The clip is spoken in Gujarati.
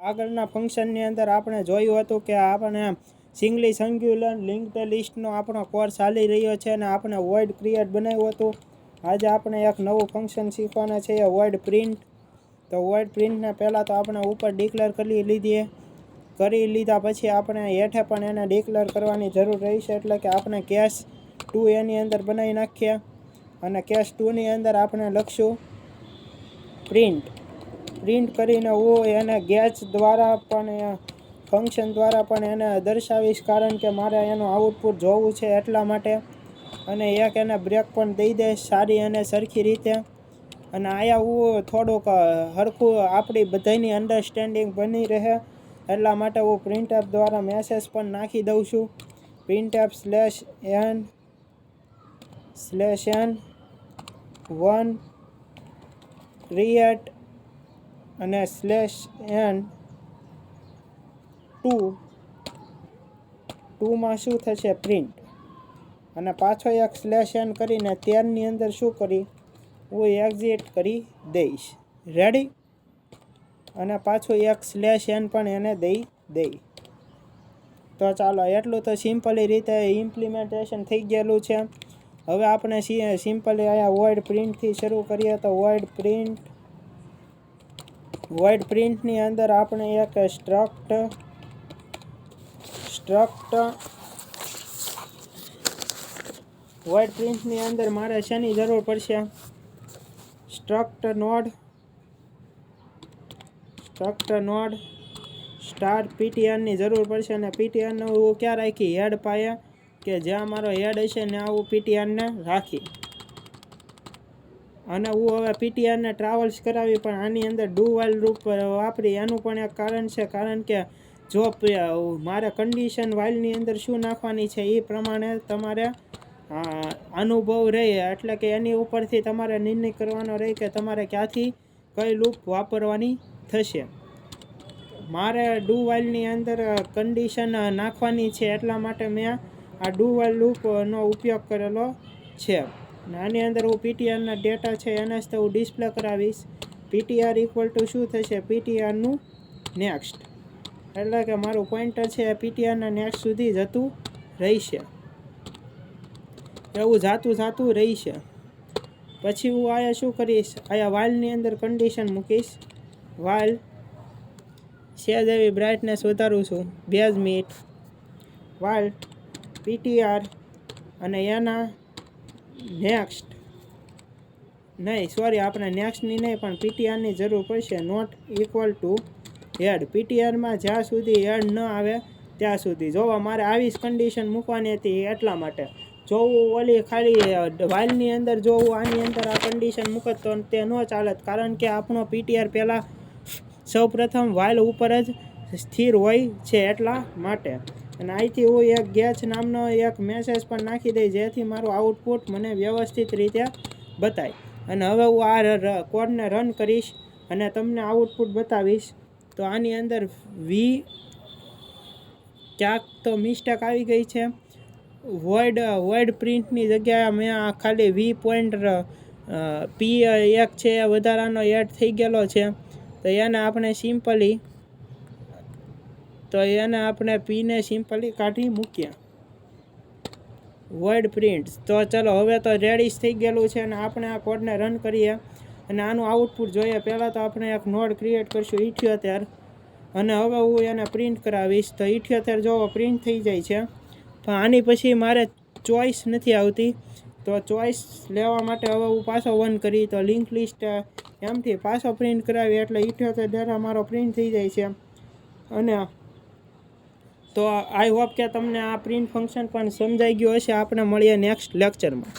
આગળના ફંક્શનની અંદર આપણે જોયું હતું કે આપણે સિંગલી સિંગ્યુલર લિંક્ડ લિસ્ટનો આપણો કોર્સ ચાલી રહ્યો છે અને આપણે વોઇડ ક્રિએટ બનાવ્યું હતું. આજે આપણે એક નવું ફંક્શન શીખવાના છે, વોઇડ પ્રિન્ટ. તો વોઇડ પ્રિન્ટને પહેલાં તો આપણે ઉપર ડિક્લેર કરી લીધા પછી આપણે હેઠે પણ એને ડિક્લેર કરવાની જરૂર રહેશે. એટલે કે આપણે કેસ 2 એની અંદર બનાવી નાખીએ અને કેસ 2ની અંદર આપણે લખશું પ્રિન્ટ કરીને હું એને ગેચ દ્વારા પણ ફંક્શન દ્વારા પણ એને દર્શાવીશ, કારણ કે મારે એનું આઉટપુટ જોવું છે એટલા માટે. અને એક એને બ્રેક પણ દઈ દઈશ સારી અને સરખી રીતે. અને આયા હું થોડુંક હરખું આપણી બધાની અન્ડરસ્ટેન્ડિંગ બની રહે એટલા માટે હું પ્રિન્ટએફ દ્વારા મેસેજ પણ નાખી દઉં છું. printf /n/1 create અને /n2 માં શું થશે પ્રિન્ટ, અને પાછો એક /n કરીને 13ની અંદર શું કરી હું એક્ઝિટ કરી દઈશ. રેડી. અને પાછું એક /n પણ એને દઈ. તો ચાલો, એટલું તો સિમ્પલી રીતે ઇમ્પ્લિમેન્ટેશન થઈ ગયેલું છે. હવે આપણે સિમ્પલી અહીંયા વોઇડ પ્રિન્ટથી શરૂ કરીએ. તો વોઇડ પ્રિન્ટની અંદર આપણે એક વોઇડ પ્રિન્ટની અંદર મારે શેની જરૂર પડશે? સ્ટ્રક્ટ નોડ સ્ટાર ptr ની જરૂર પડશે. અને ptr ને હું ક્યાં રાખી? હેડ પાયે, કે જ્યાં મારો હેડ હશે ને હું ptr ને રાખી. અને હું હવે ptr ને ટ્રાવલ્સ કરાવી પણ આની અંદર ડુ વાઇલ લૂપ વાપરી. એનું પણ એક કારણ છે, કારણ કે જો મારે કન્ડિશન વાઇલની અંદર શું નાખવાની છે એ પ્રમાણે તમારે અનુભવ રહે. એટલે કે એની ઉપરથી તમારે નિર્ણય કરવાનો રહે કે તમારે ક્યાંથી કઈ લૂપ વાપરવાની થશે. મારે ડુ વાઇલની અંદર કન્ડિશન નાખવાની છે એટલા માટે મેં આ ડુ વાઇલ લૂપનો ઉપયોગ કરેલો છે. આની અંદર હું ptr ના ડેટા છે એને જ તો હું ડિસ્પ્લે કરાવીશ. ptr ઇક્વલ ટુ શું થશે? ptr નું નેક્સ્ટ. એટલે કે મારું પોઇન્ટર છે ptr ના નેક્સ્ટ સુધી જતું રહેશે. એવું જાતું રહેશે. પછી હું આયા શું કરીશ? આયા વાઇલની અંદર કન્ડિશન મૂકીશ. વાઇલ સેજ એવી બ્રાઇટનેસ વધારું છું 2 મિનિટ. વાઇલ ptr અને એના નેક્સ્ટ આપણે નેક્સ્ટની નહીં પણ ptr ની જરૂર પડશે. Not equal to head. ptr માં જ્યાં સુધી હેડ ન આવે ત્યાં સુધી. જોવા મારે આવી જ કન્ડિશન મૂકવાની હતી એટલા માટે. જો હું ઓલી ખાલી વાઇલની અંદર જો હું આની અંદર આ કન્ડિશન મૂકત તો તે ન ચાલત, કારણ કે આપણો ptr પહેલાં સૌપ્રથમ વાઇલ ઉપર જ સ્થિર હોય છે એટલા માટે. અને અહીંથી હું એક ગેચ નામનો એક મેસેજ પણ નાખી દઈશ, જેથી મારું આઉટપુટ મને વ્યવસ્થિત રીતે બતાય. અને હવે હું આ કોડને રન કરીશ અને તમને આઉટપુટ બતાવીશ. તો આની અંદર ક્યાંક તો મિસ્ટેક આવી ગઈ છે. વોઇડ પ્રિન્ટની જગ્યાએ મેં ખાલી p1 છે વધારાનો એડ થઈ ગયેલો છે. તો એને આપણે p ને સિમ્પલી કાઢી મૂકીએ. Void print. તો ચલો, હવે તો રેડી થઈ ગયેલું છે અને આપણે આ કોડને રન કરીએ અને આનું આઉટપુટ જોઈએ. પહેલાં તો આપણે એક નોડ ક્રિએટ કરશું 78 અને હવે હું એને પ્રિન્ટ કરાવીશ. તો 78 જોવો પ્રિન્ટ થઈ જાય છે. પણ આની પછી મારે ચોઈસ નથી આવતી. તો ચોઈસ લેવા માટે હવે હું પાછો 1 કરી તો લિંક લિસ્ટ એમથી પાછો પ્રિન્ટ કરાવી એટલે 78 ડેટા મારો પ્રિન્ટ થઈ જાય છે. અને તો આઈ હોપ કે તમને આ પ્રિન્ટ ફંક્શન પણ સમજાઈ ગયું હશે. આપણે મળીએ નેક્સ્ટ લેક્ચરમાં.